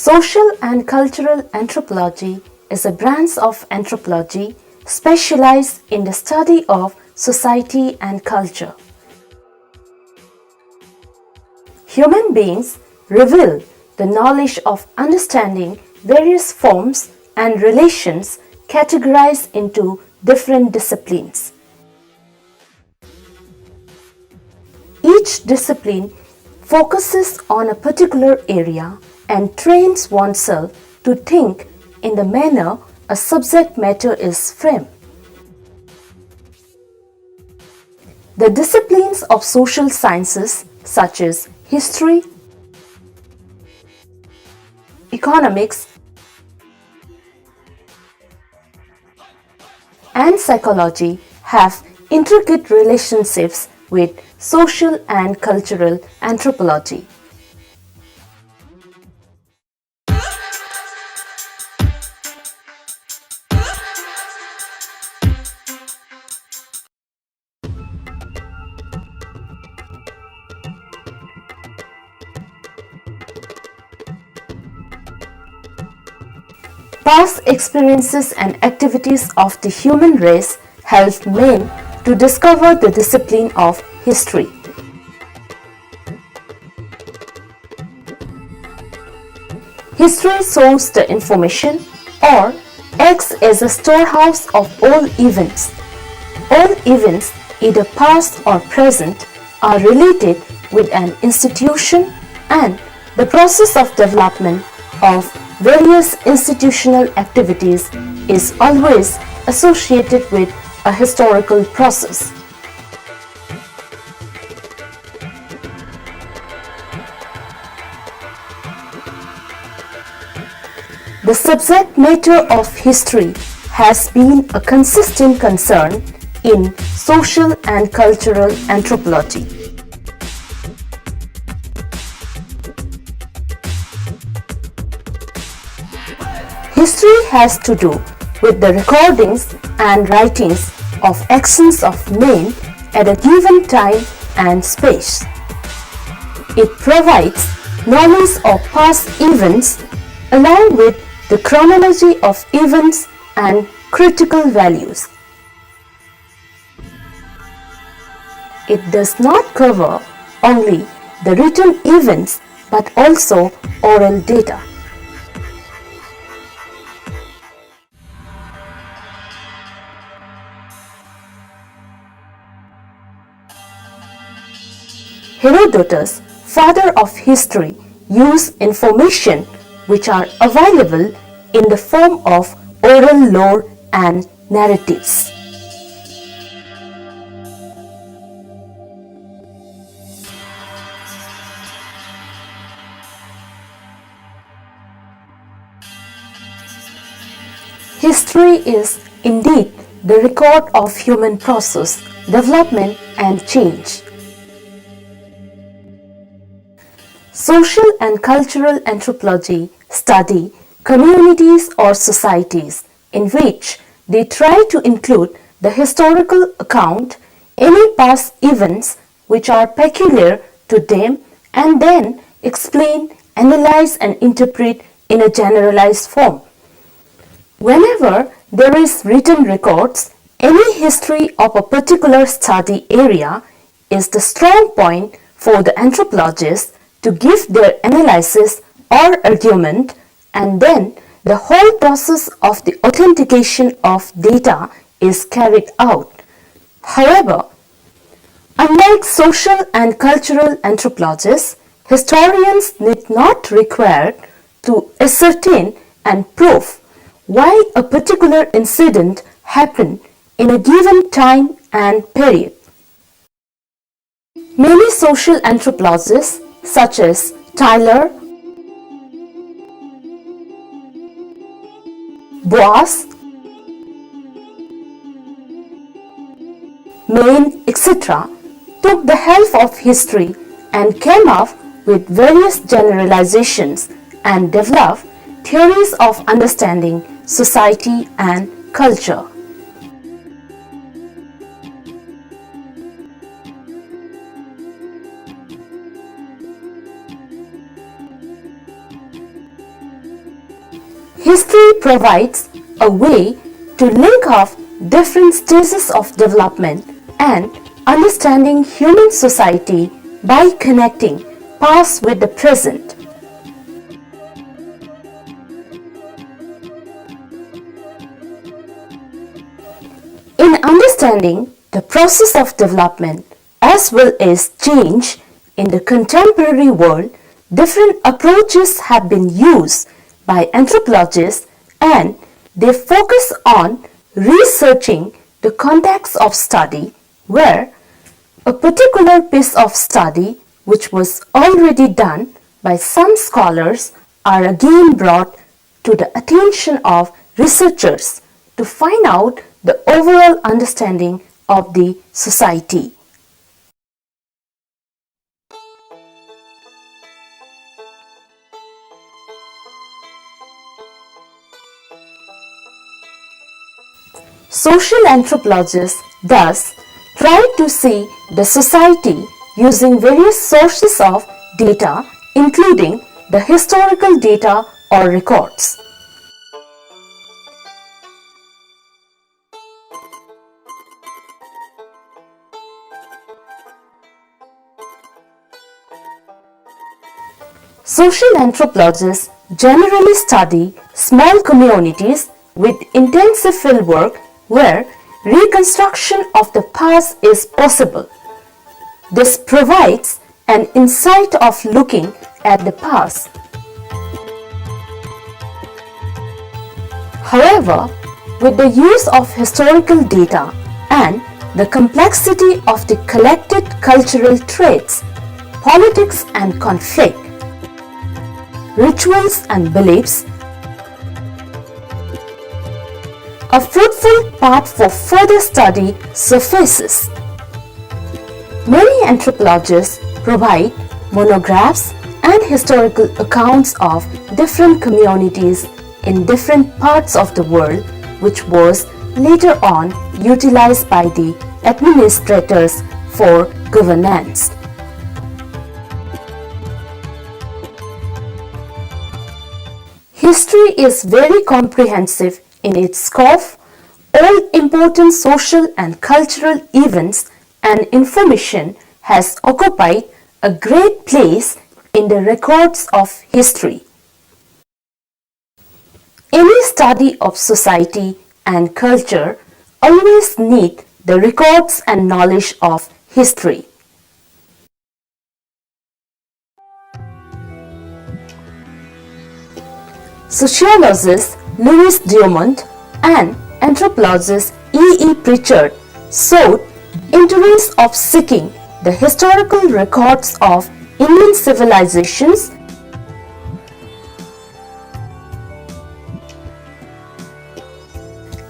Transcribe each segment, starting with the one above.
Social and cultural anthropology is a branch of anthropology specialized in the study of society and culture. Human beings reveal the knowledge of understanding various forms and relations categorized into different disciplines. Each discipline focuses on a particular area and trains oneself to think in the manner a subject matter is framed. The disciplines of social sciences such as history, economics, and psychology have intricate relationships with social and cultural anthropology. Past experiences and activities of the human race helped men to discover the discipline of history. History stores the information or acts as a storehouse of all events. All events, either past or present, are related with an institution, and the process of development of various institutional activities is always associated with a historical process. The subject matter of history has been a consistent concern in social and cultural anthropology. History has to do with the recordings and writings of actions of men at a given time and space. It provides knowledge of past events along with the chronology of events and critical values. It does not cover only the written events but also oral data. Herodotus, father of history, used information which are available in the form of oral lore and narratives. History is indeed the record of human process, development and change. Social and cultural anthropology study communities or societies in which they try to include the historical account, any past events which are peculiar to them, and then explain, analyze and interpret in a generalized form. Whenever there is written records, any history of a particular study area is the strong point for the anthropologists to give their analysis or argument, and then the whole process of the authentication of data is carried out. However, unlike social and cultural anthropologists, historians need not require to ascertain and prove why a particular incident happened in a given time and period. Many social anthropologists such as Tyler, Boas, Maine, etc. took the help of history and came up with various generalizations and developed theories of understanding society and culture. provides a way to link off different stages of development and understanding human society by connecting past with the present. In understanding the process of development as well as change in the contemporary world, different approaches have been used by anthropologists and they focus on researching the context of study where a particular piece of study which was already done by some scholars are again brought to the attention of researchers to find out the overall understanding of the society. Social anthropologists thus try to see the society using various sources of data, including the historical data or records. Social anthropologists generally study small communities with intensive fieldwork where reconstruction of the past is possible. This provides an insight of looking at the past. However, with the use of historical data and the complexity of the collected cultural traits, politics and conflict, rituals and beliefs, a fruitful path for further study surfaces. Many anthropologists provide monographs and historical accounts of different communities in different parts of the world, which was later on utilized by the administrators for governance. History is very comprehensive in its scope. All important social and cultural events and information has occupied a great place in the records of history. Any study of society and culture always need the records and knowledge of history. Sociologist Louis Dumont and anthropologist E. Pritchard showed interest of seeking the historical records of Indian civilizations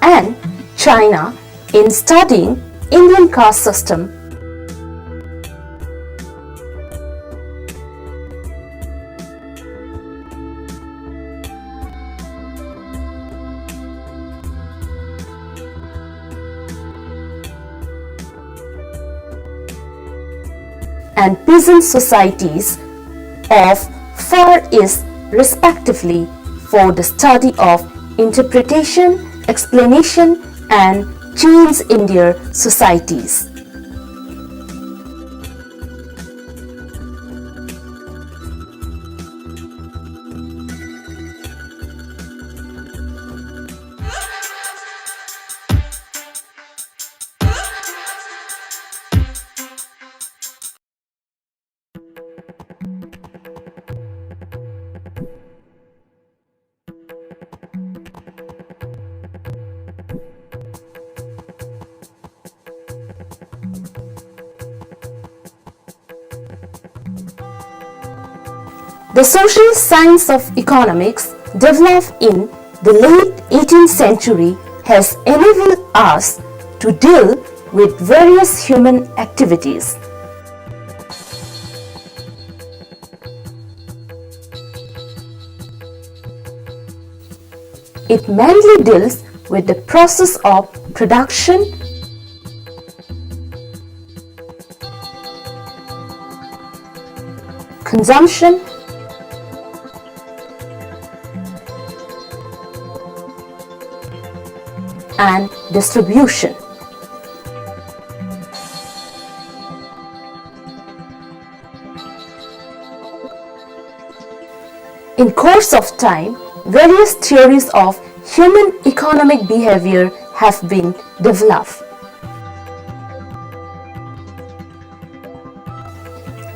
and China in studying Indian caste system. And peasant societies of Far East respectively for the study of interpretation, explanation and change in their societies. The social science of economics, developed in the late 18th century, has enabled us to deal with various human activities. It mainly deals with the process of production, consumption, and distribution. In course of time, various theories of human economic behavior have been developed.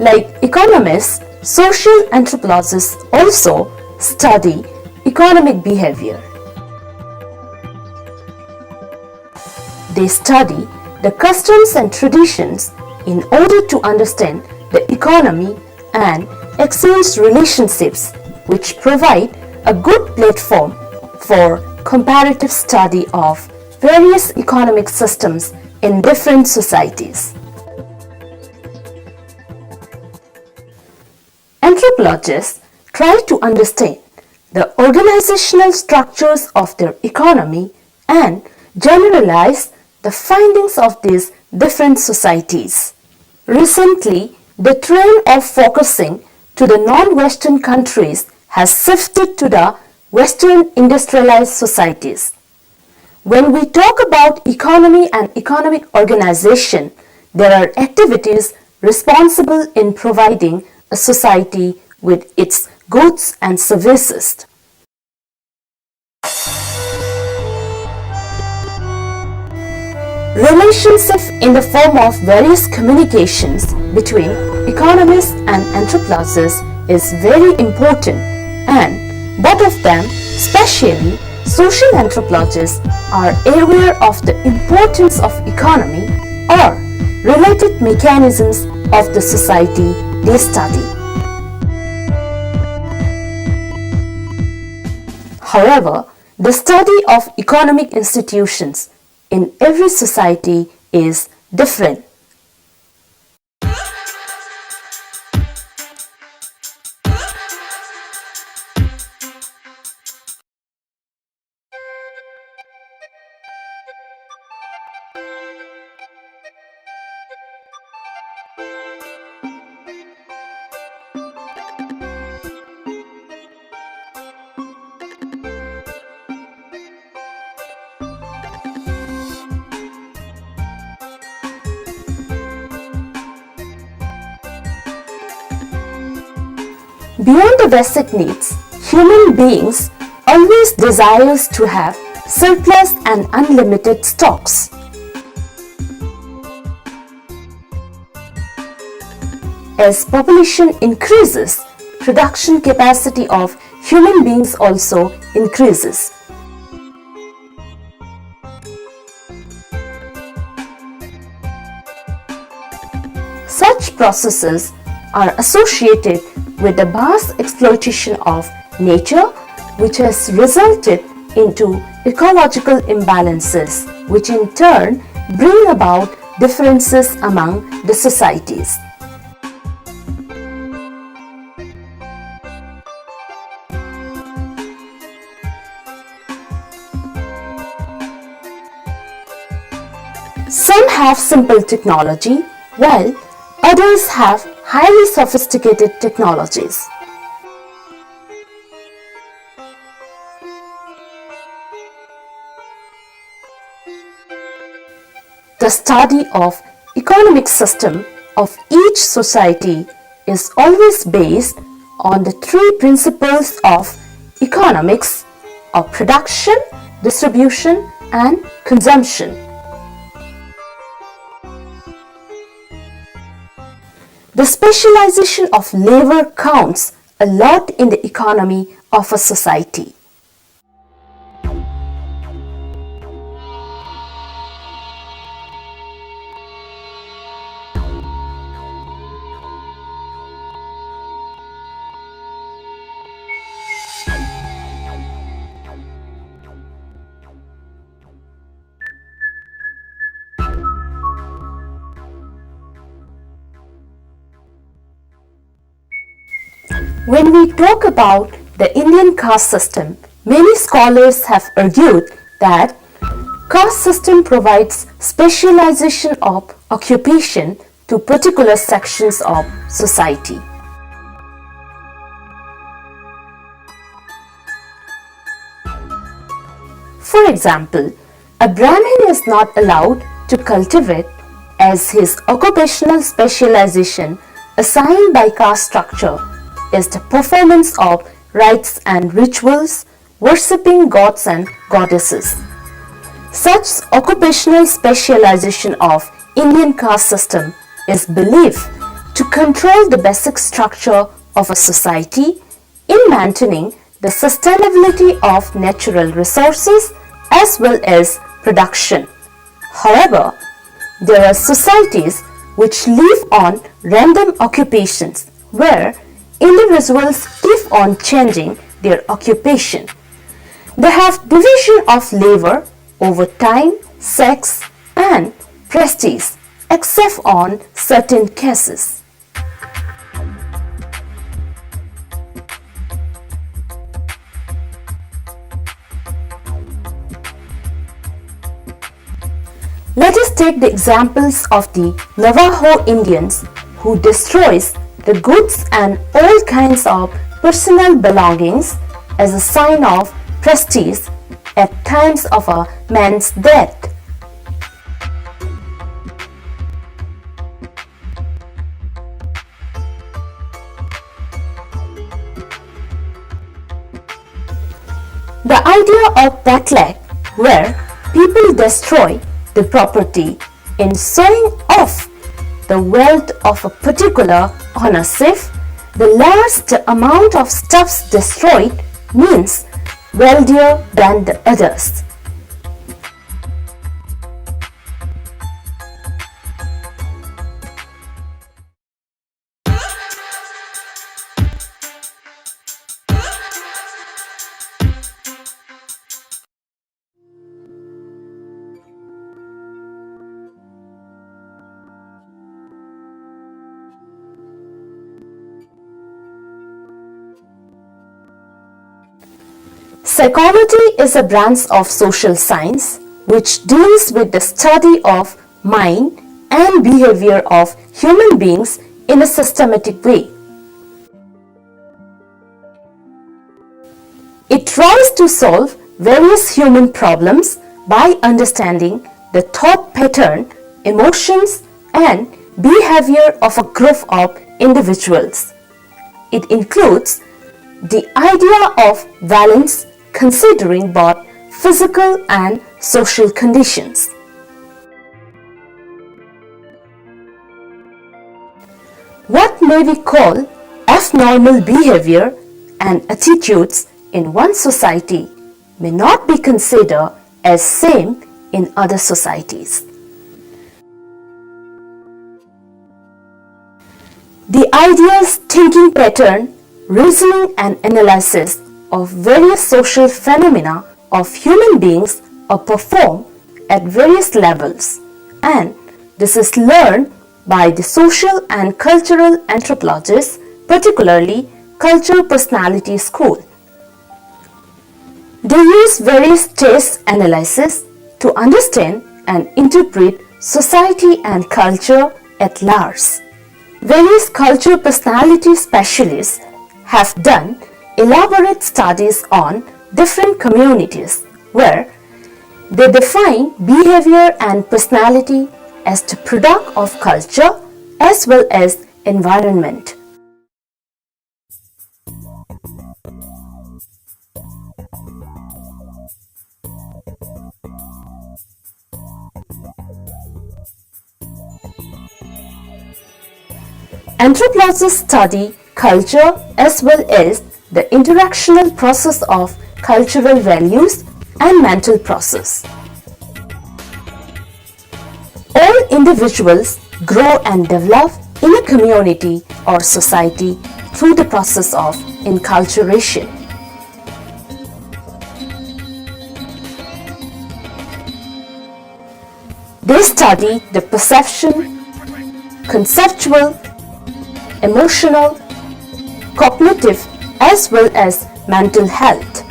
Like economists, social anthropologists also study economic behavior. They study the customs and traditions in order to understand the economy and exchange relationships, which provide a good platform for comparative study of various economic systems in different societies. Anthropologists try to understand the organizational structures of their economy and generalize the findings of these different societies. Recently, the trend of focusing to the non-Western countries has shifted to the Western industrialized societies. When we talk about economy and economic organization, there are activities responsible in providing a society with its goods and services. Relationship in the form of various communications between economists and anthropologists is very important, and both of them, especially social anthropologists, are aware of the importance of economy or related mechanisms of the society they study. However, the study of economic institutions in every society is different. Beyond the basic needs, human beings always desires to have surplus and unlimited stocks. As population increases, production capacity of human beings also increases. Such processes are associated with the vast exploitation of nature, which has resulted into ecological imbalances, which in turn bring about differences among the societies. Some have simple technology, while others have highly sophisticated technologies. The study of economic system of each society is always based on the three principles of economics of production, distribution, and consumption. The specialization of labor counts a lot in the economy of a society. When we talk about the Indian caste system, many scholars have argued that caste system provides specialization of occupation to particular sections of society. For example, A Brahmin is not allowed to cultivate as his occupational specialization assigned by caste structure is the performance of rites and rituals, worshipping gods and goddesses. Such occupational specialization of Indian caste system is believed to control the basic structure of a society in maintaining the sustainability of natural resources as well as production. However, there are societies which live on random occupations where individuals keep on changing their occupation. They have division of labor over time, sex and prestige except on certain cases. Let us take the examples of the Navajo Indians who destroys the goods and all kinds of personal belongings as a sign of prestige at times of a man's death. The idea of Tilak, where people destroy the property in showing off the wealth of a particular ownership, the large amount of stuffs destroyed means wealthier than the others. Psychology is a branch of social science which deals with the study of mind and behavior of human beings in a systematic way. It tries to solve various human problems by understanding the thought pattern, emotions, and behavior of a group of individuals. It includes the idea of balance, considering both physical and social conditions. What may we call abnormal behavior and attitudes in one society may not be considered as same in other societies. The ideas, thinking pattern, reasoning and analysis of various social phenomena of human beings are performed at various levels, and this is learned by the social and cultural anthropologists, particularly cultural personality school. They use various taste analysis to understand and interpret society and culture at large. Various cultural personality specialists have done elaborate studies on different communities where they define behavior and personality as the product of culture as well as environment. Anthropologists study culture as well as the interactional process of cultural values and mental process. All individuals grow and develop in a community or society through the process of enculturation. They study the perception, conceptual, emotional, cognitive as well as mental health.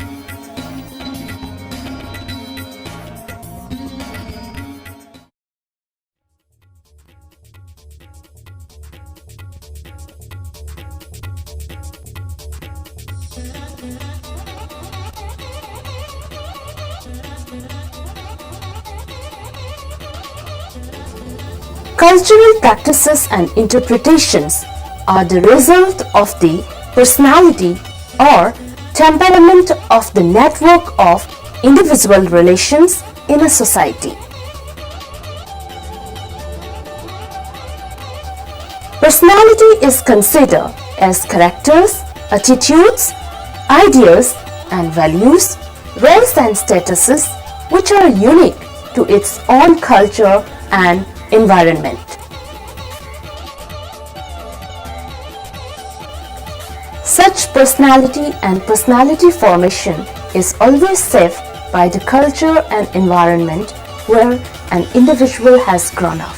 Cultural practices and interpretations are the result of the personality or temperament of the network of individual relations in a society. Personality is considered as characters, attitudes, ideas and values, roles and statuses which are unique to its own culture and environment. Such personality and personality formation is always shaped by the culture and environment where an individual has grown up.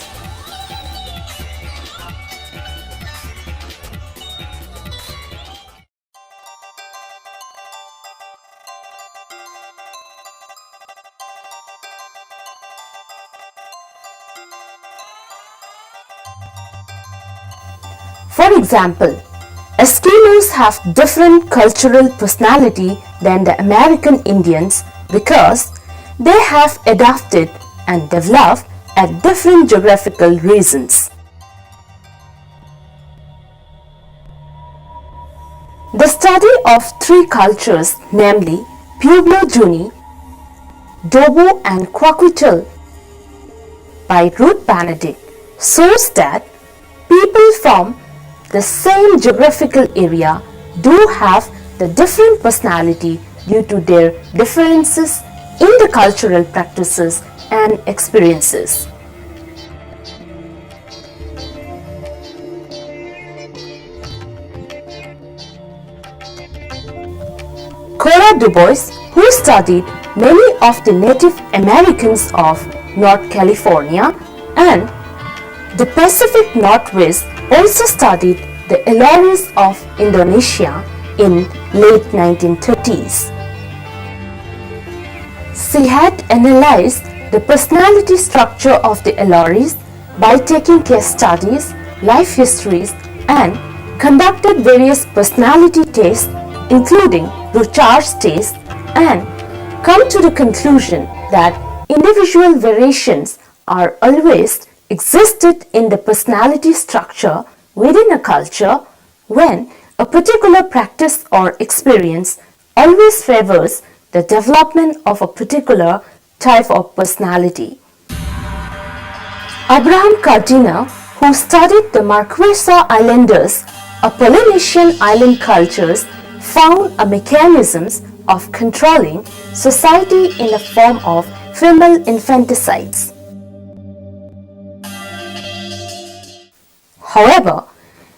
For example, Eskimos have different cultural personality than the American Indians because they have adapted and developed at different geographical regions. The study of three cultures, namely Pueblo-Junee, Dobo and Kwakiutl by Ruth Benedict, shows that people from the same geographical area do have the different personality due to their differences in the cultural practices and experiences. Cora DuBois, who studied many of the Native Americans of North California and the Pacific Northwest, also studied the Elaris of Indonesia in late 1930s. She had analyzed the personality structure of the Elaris by taking case studies, life histories, and conducted various personality tests including Bouchard's test and come to the conclusion that individual variations are always existed in the personality structure within a culture when a particular practice or experience always favors the development of a particular type of personality. Abraham Cardina, who studied the Marquesa Islanders, a Polynesian island cultures, found a mechanisms of controlling society in the form of female infanticides. However,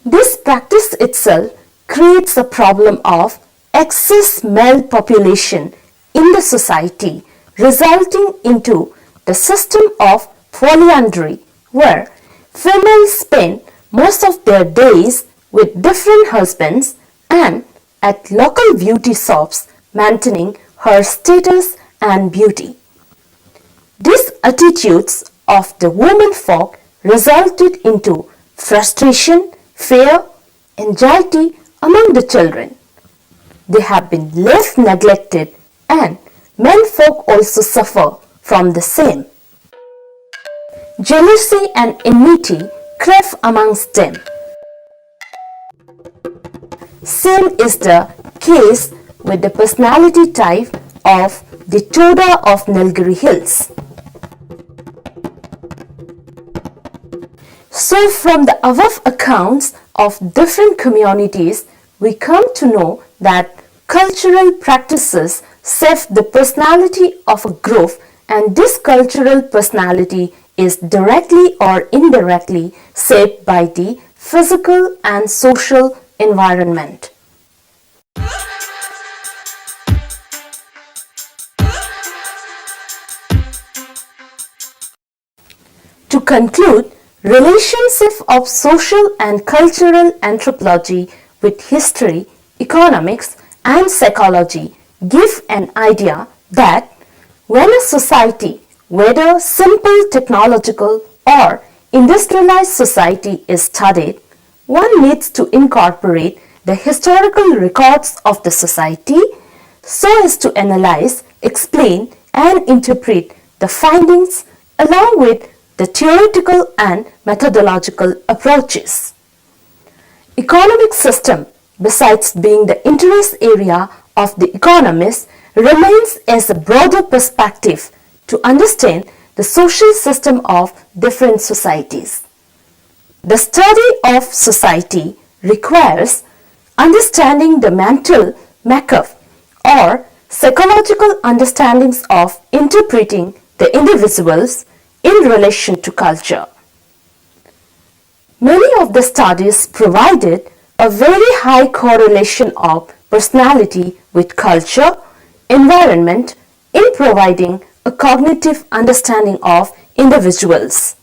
this practice itself creates a problem of excess male population in the society, resulting into the system of polyandry, where females spend most of their days with different husbands and at local beauty shops maintaining her status and beauty. These attitudes of the women folk resulted into frustration, fear, anxiety among the children. They have been left neglected and men folk also suffer from the same. Jealousy and enmity crave amongst them. Same is the case with the personality type of the Toda of Nilgiri Hills. So from the above accounts of different communities, we come to know that cultural practices shape the personality of a group, and this cultural personality is directly or indirectly shaped by the physical and social environment. To conclude, relationship of social and cultural anthropology with history, economics and psychology give an idea that when a society, whether simple technological or industrialized society is studied, one needs to incorporate the historical records of the society so as to analyze, explain and interpret the findings along with the theoretical and methodological approaches. Economic system, besides being the interest area of the economist, remains as a broader perspective to understand the social system of different societies. The study of society requires understanding the mental makeup or psychological understandings of interpreting the individuals in relation to culture. Many of the studies provided a very high correlation of personality with culture, environment in providing a cognitive understanding of individuals.